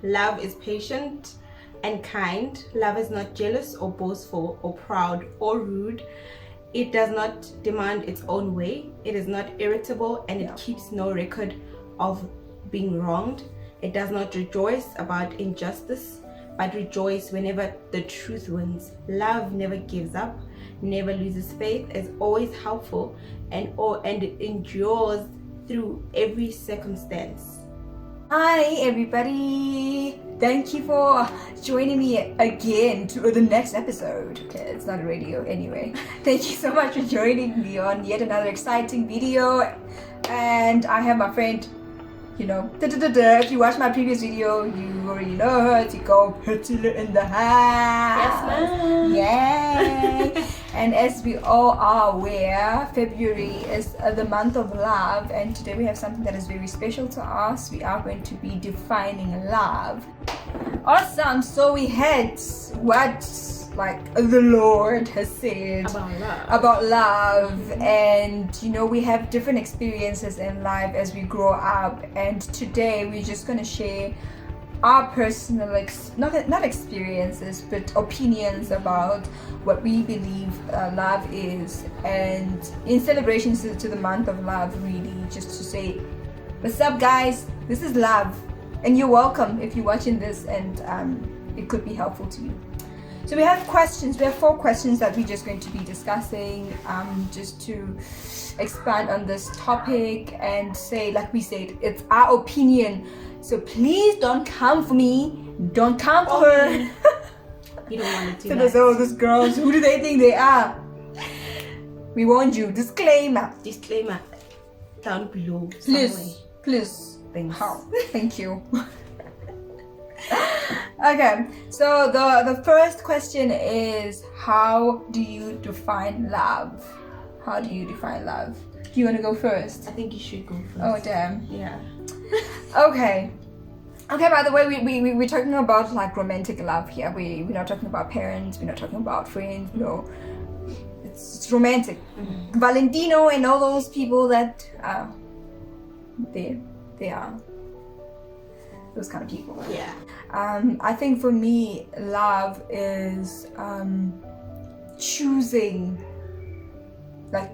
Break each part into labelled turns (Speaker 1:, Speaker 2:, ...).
Speaker 1: Love is patient and kind. Love is not jealous or boastful or proud or rude. It does not demand its own way. It is not irritable, and it keeps no record of being wronged. It does not rejoice about injustice, but rejoice whenever the truth wins. Love never gives up, never loses faith, is always helpful, and it endures through every circumstance.
Speaker 2: Hi everybody, thank you for joining me again to the next episode. Okay, it's not a radio anyway. Thank you so much for joining me on yet another exciting video. And I have my friend, if you watched my previous video, you already know her. To go Petula in the house.
Speaker 1: Yes, ma'am.
Speaker 2: Yay! And as we all are aware, February is the month of love, and today we have something that is very special to us. We are going to be defining love. Awesome. So we had what the Lord has said about love, and we have different experiences in life as we grow up, and today we're just going to share our personal not experiences but opinions about what we believe love is, and in celebrations to the month of love, really just to say what's up guys, this is love, and you're welcome if you're watching this, and it could be helpful to you. So we have questions. We have 4 questions that we're just going to be discussing, just to expand on this topic and say, like we said, it's our opinion. So please don't come for me. Don't come for her.
Speaker 1: You don't want to do
Speaker 2: so
Speaker 1: that.
Speaker 2: So those girls, who do they think they are? We warned you. Disclaimer.
Speaker 1: Disclaimer down below.
Speaker 2: Please.
Speaker 1: Thanks.
Speaker 2: How? Thank you. Okay, so the first question is, how do you define love? How do you define love? Do you want to go first?
Speaker 1: I think you should go first.
Speaker 2: Oh damn.
Speaker 1: Yeah.
Speaker 2: Okay, by the way, we're talking about romantic love here. We're not talking about parents, we're not talking about friends, it's romantic. Mm-hmm. Valentino and all those people that they are those kind of people.
Speaker 1: Yeah.
Speaker 2: I think for me, love is choosing. I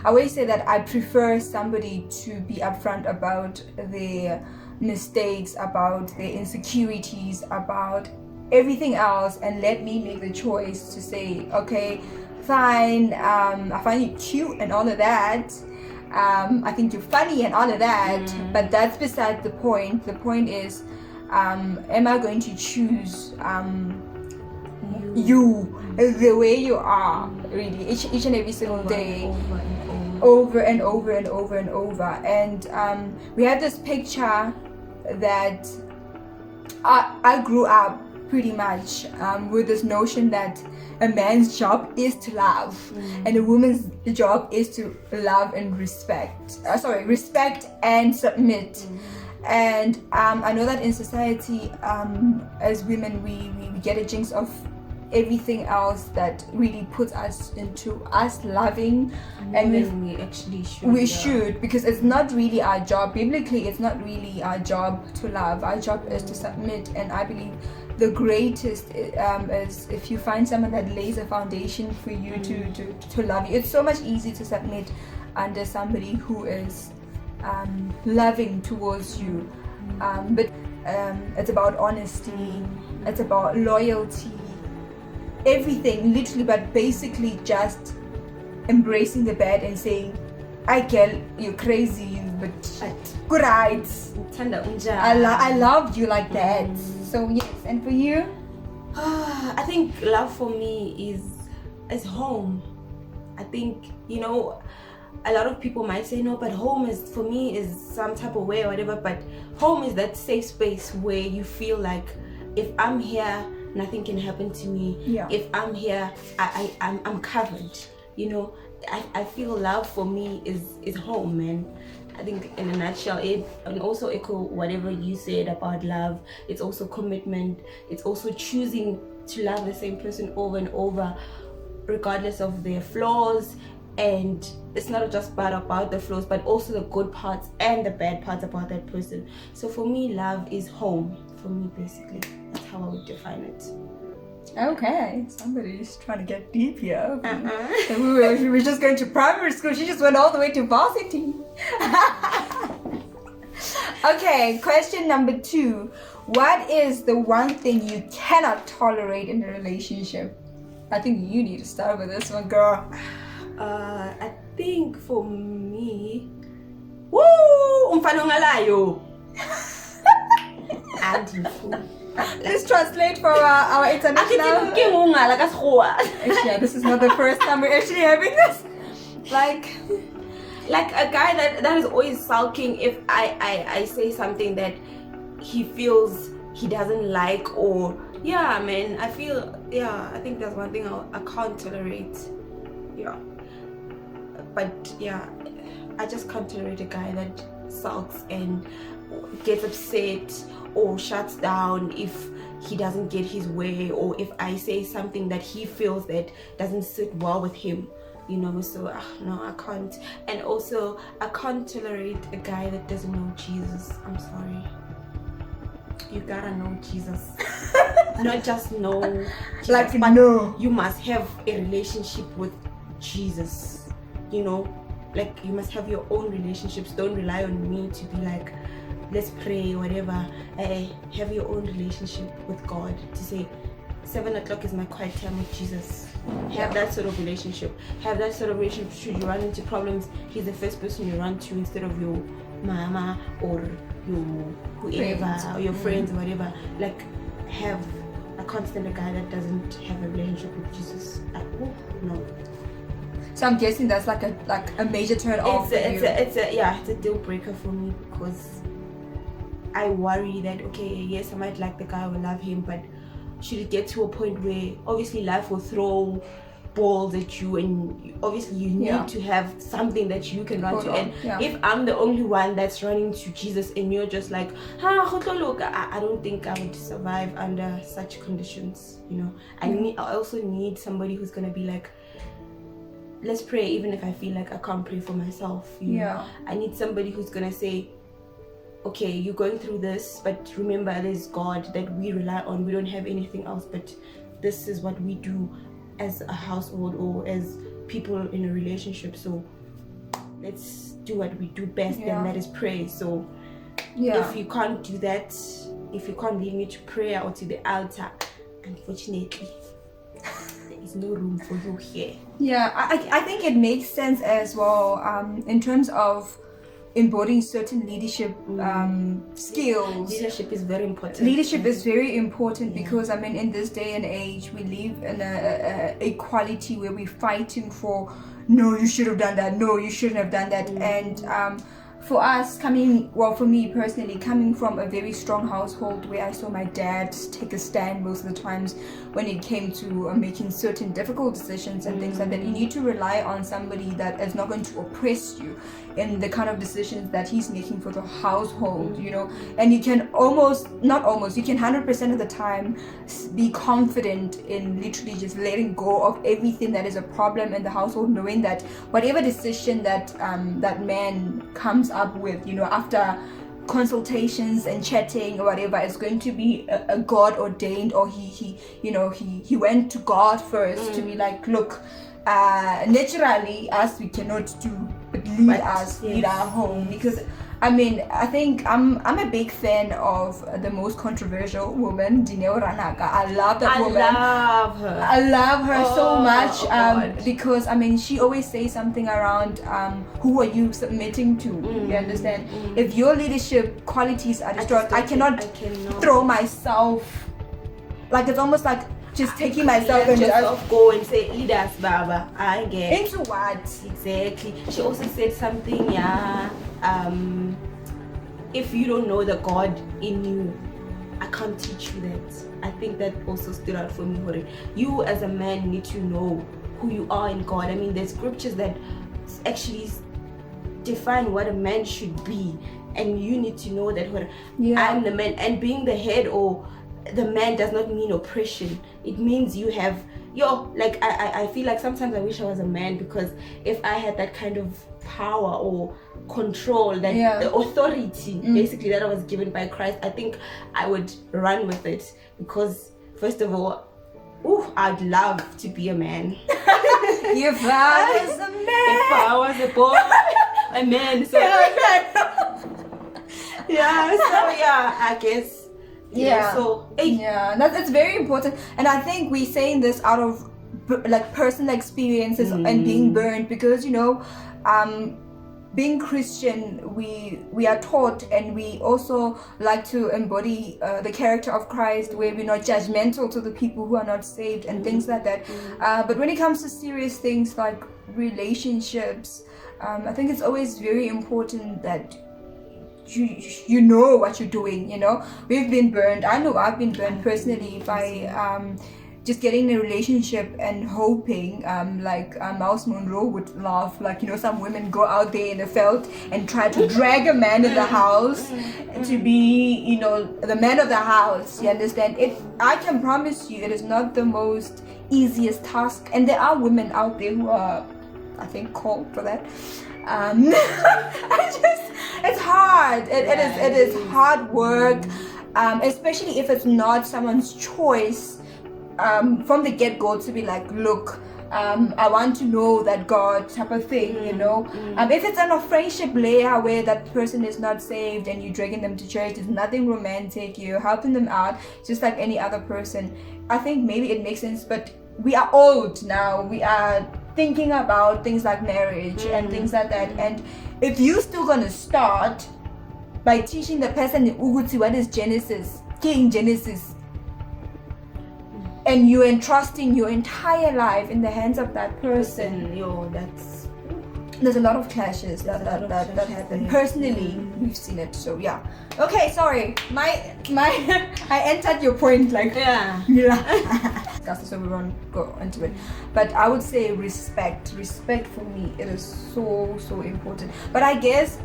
Speaker 2: always say that I prefer somebody to be upfront about their mistakes, about their insecurities, about everything else, and let me make the choice to say, okay, fine, I find you cute and all of that. I think you're funny and all of that, but that's beside the point. The point is, am I going to choose you the way you are, really, each and every single day, over and over and over and over. And we have this picture that I grew up pretty much with this notion that a man's job is to love, and a woman's job is to love and respect and submit. And I know that in society, as women, we get a jinx of everything else that really puts us into us loving, and
Speaker 1: we actually should.
Speaker 2: Should, because it's not really our job. Biblically, it's not really our job to love. Our job is to submit, and I believe the greatest is if you find someone that lays a foundation for you to love you. It's so much easier to submit under somebody who is loving towards you, but it's about honesty, it's about loyalty, everything literally, but basically just embracing the bad and saying, I get you're crazy, but good rights. I love you like that. So yes. And for you?
Speaker 1: I think love for me is home. I think, a lot of people might say no, but home is, for me, is some type of way or whatever, but home is that safe space where you feel like, if I'm here, nothing can happen to me. If I'm here, I'm covered. I feel love for me is home, man. I think in a nutshell, and also echo whatever you said about love. It's also commitment. It's also choosing to love the same person over and over, regardless of their flaws. And it's not just about the flaws, but also the good parts and the bad parts about that person. So for me, love is home for me, basically. That's how I would define it.
Speaker 2: Okay, somebody's trying to get deep here. We were just going to primary school. She just went all the way to varsity. Okay, question number 2. What is the one thing you cannot tolerate in a relationship? I think you need to start with this one, girl.
Speaker 1: I think for me, umfana ongalayo.
Speaker 2: Let's translate for our international. Yeah, this is not the first time we're actually having this. Like
Speaker 1: a guy that is always sulking if I say something that he feels he doesn't like, or I think that's one thing I can't tolerate. But I just can't tolerate a guy that sulks and gets upset or shuts down if he doesn't get his way, or if I say something that he feels that doesn't sit well with him, so no, I can't. And also I can't tolerate a guy that doesn't know Jesus. I'm sorry, you gotta know Jesus. Not just know Jesus,
Speaker 2: like
Speaker 1: but
Speaker 2: no,
Speaker 1: you must have a relationship with Jesus, like you must have your own relationships. Don't rely on me to be like, let's pray, whatever. Have your own relationship with God, to say 7 o'clock is my quiet time with Jesus. Have that sort of relationship. Have that sort of relationship. Should you run into problems, he's the first person you run to instead of your mama or your whoever, or your friends or whatever. Like, I can't stand a guy that doesn't have a relationship with Jesus. No.
Speaker 2: So I'm guessing that's like a major turn off.
Speaker 1: It's a deal breaker for me, because I worry that, okay, yes, I might like the guy, I will love him, but should it get to a point where obviously life will throw balls at you, and obviously you need to have something that you can run to. And if I'm the only one that's running to Jesus and you're just like, I don't think I would survive under such conditions. I also need somebody who's gonna be like, let's pray, even if I feel like I can't pray for myself. I need somebody who's gonna say, okay, you're going through this, but remember there's God that we rely on. We don't have anything else, but this is what we do as a household or as people in a relationship. So let's do what we do best, and that is pray. So if you can't do that, if you can't lead me to prayer or to the altar, unfortunately, there is no room for you here.
Speaker 2: I think it makes sense as well, in terms of embodying certain leadership skills.
Speaker 1: Leadership is very important.
Speaker 2: Leadership is very important because in this day and age we live in a equality where we're fighting for, no, you should have done that, no, you shouldn't have done that. And for us, for me personally, coming from a very strong household where I saw my dad take a stand most of the times when it came to making certain difficult decisions and things like that, you need to rely on somebody that is not going to oppress you in the kind of decisions that he's making for the household, and you can you can 100% of the time be confident in literally just letting go of everything that is a problem in the household, knowing that whatever decision that that man comes up with, after consultations and chatting or whatever, is going to be a God ordained, or he went to God first to be like, look, naturally us we cannot do, but lead our home. Because I think I'm a big fan of the most controversial woman, Nelo. I love that woman. I love her so much, because she always says something around who are you submitting to? You understand? If your leadership qualities are destroyed, I cannot throw myself, like it's almost like just taking myself and just
Speaker 1: go and say, lead us, Baba. I get
Speaker 2: into what
Speaker 1: exactly. She also said something, if you don't know the God in you, I can't teach you that. I think that also stood out for me. You as a man need to know who you are in God. There's scriptures that actually define what a man should be, and you need to know that I'm the man, and being the head or the man does not mean oppression. It means you have I feel like sometimes I wish I was a man, because if I had that kind of power or control, that the authority basically that I was given by Christ, I think I would run with it, because first of all, I'd love to be a man.
Speaker 2: If I was a man.
Speaker 1: If I was a boy, a man. So I guess.
Speaker 2: That's very important, and I think we're saying this out of like personal experiences and being burned, because being Christian, we are taught, and we also like to embody the character of Christ, where we're not judgmental to the people who are not saved and things like that. But when it comes to serious things like relationships, I think it's always very important that you know what you're doing. We've been burned. I know I've been burned personally by just getting in a relationship and hoping, like Miles Monroe would laugh, like some women go out there in the field and try to drag a man in the house to be the man of the house. You understand? I can promise you, it is not the most easiest task, and there are women out there who are, I think, called for that. It's hard. It is hard work, especially if it's not someone's choice from the get-go to be like, look, I want to know that God type of thing, if it's on a friendship layer where that person is not saved and you're dragging them to church, it's nothing romantic, you're helping them out just like any other person, I think maybe it makes sense. But we are old now, we are thinking about things like marriage and things like that, and if you're still gonna start by teaching the person in Uguti what is King Genesis, and you're entrusting your entire life in the hands of that person, there's a lot of clashes that happen. Personally, we've seen it. So yeah. Okay, sorry. My I entered your point like so we won't go into it. But I would say respect. Respect for me, it is so important. But I guess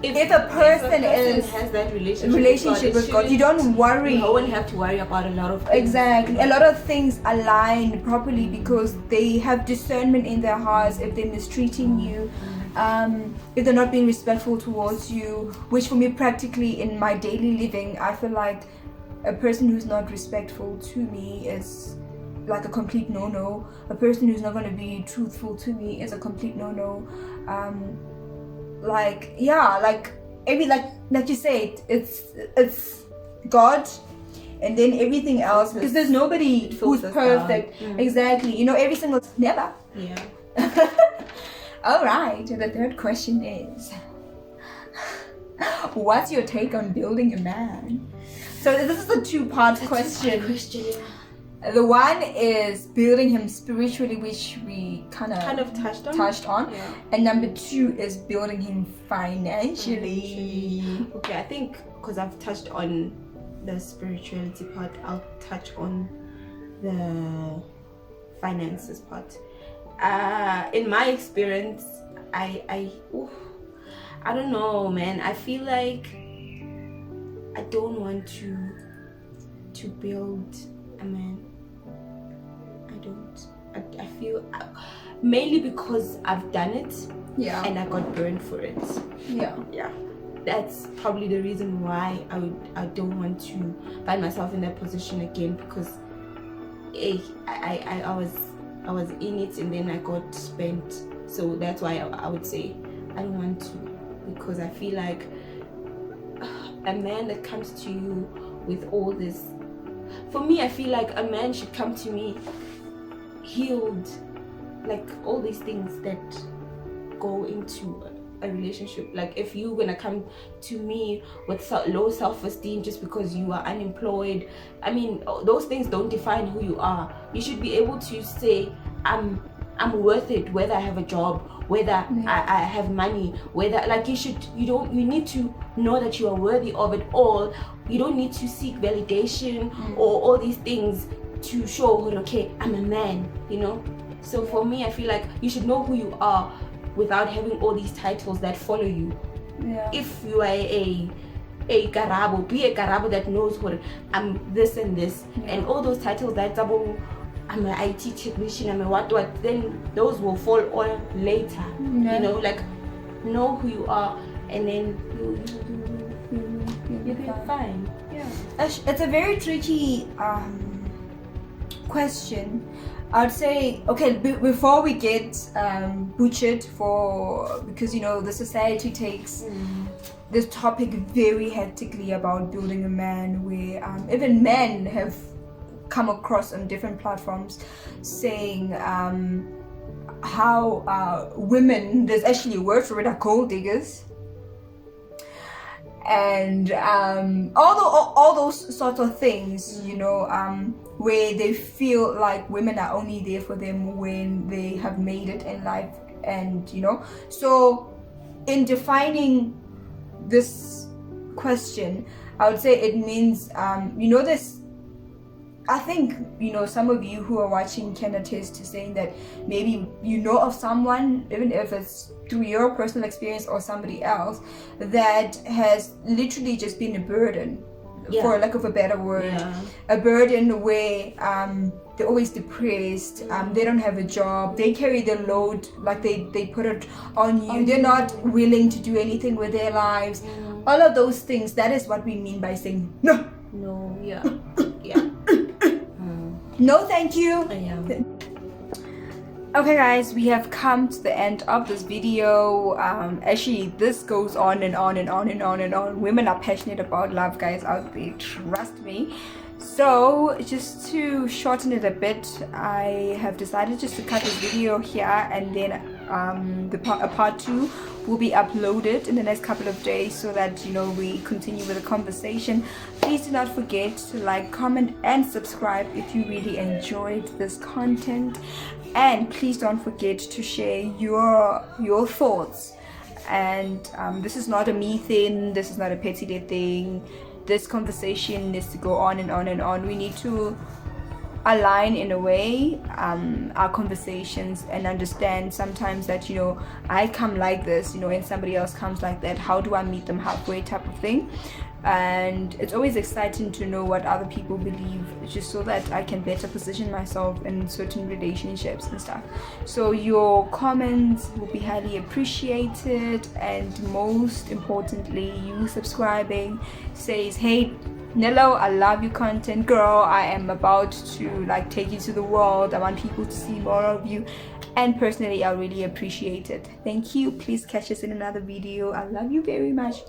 Speaker 2: if a person
Speaker 1: has that
Speaker 2: relationship with God, you don't worry.
Speaker 1: You won't have to worry about a lot of things.
Speaker 2: Exactly. A lot of things align properly because they have discernment in their hearts. If they're mistreating you, if they're not being respectful towards you, which for me practically in my daily living, I feel like a person who's not respectful to me is like a complete no-no. A person who's not going to be truthful to me is a complete no-no. Like maybe like you said, it's God and then everything else, because there's nobody who's perfect. Exactly. Every single never. All right, the third question is, what's your take on building a man? So this is a two-part question. The one is building him spiritually, which we kind of touched on. Yeah. And number two is building him financially.
Speaker 1: Okay, I think because I've touched on the spirituality part, I'll touch on the finances part. In my experience, I don't know, man. I feel like I don't want to build a man. I feel mainly because I've done it, and I got burned for it. That's probably the reason why I don't want to find myself in that position again, because I was in it and then I got spent. So that's why I would say I don't want to, because I feel like a man that comes to you with all this, for me, I feel like a man should come to me healed, like all these things that go into a relationship. Like if you're gonna come to me with low self-esteem just because you are unemployed, I mean, those things don't define who you are. You should be able to say, I'm worth it, whether I have a job, whether I have money, whether like you need to know that you are worthy of it all. You don't need to seek validation or all these things to show, okay, I'm a man, So for me, I feel like you should know who you are without having all these titles that follow you. If you are a karabo, be a karabo that knows what I'm this and this, and all those titles that double I'm an IT technician, I'm a what, then those will fall on later.
Speaker 2: Yeah.
Speaker 1: You know, like know who you are, and then you'll be fine. Yeah.
Speaker 2: It's a very tricky question. I'd say, okay, before we get butchered because you know the society takes this topic very hectically about building a man, where even men have come across on different platforms saying how women, there's actually a word for it, are gold diggers, and all those sorts of things, you know, where they feel like women are only there for them when they have made it in life. And you know, so in defining this question, I would say it means you know, this, I think, you know, some of you who are watching can attest to saying that maybe you know of someone, even if it's through your personal experience or somebody else, that has literally just been a burden, for lack of a better word, a burden where they're always depressed, they don't have a job, they carry the load, like they put it on you, they're not willing to do anything with their lives, all of those things. That is what we mean by saying no. No, thank you. Okay guys, we have come to the end of this video. Actually, this goes on and on and on and on and on. Women are passionate about love, guys, out there, trust me. So just to shorten it a bit, I have decided just to cut this video here, and then a part 2 will be uploaded in the next couple of days, so that, you know, we continue with the conversation. Please do not forget to like, comment and subscribe if you really enjoyed this content, and please don't forget to share your thoughts. And this is not a me thing, this is not a petty day thing. This conversation needs to go on and on and on. We need to align in a way our conversations, and understand sometimes that, you know, I come like this, you know, and somebody else comes like that. How do I meet them halfway, type of thing. And it's always exciting to know what other people believe, just so that I can better position myself in certain relationships and stuff. So your comments will be highly appreciated, and most importantly, you subscribing says, hey Nelo, I love your content, girl. I am about to like take you to the world. I want people to see more of you, and personally I really appreciate it. Thank you. Please catch us in another video. I love you very much.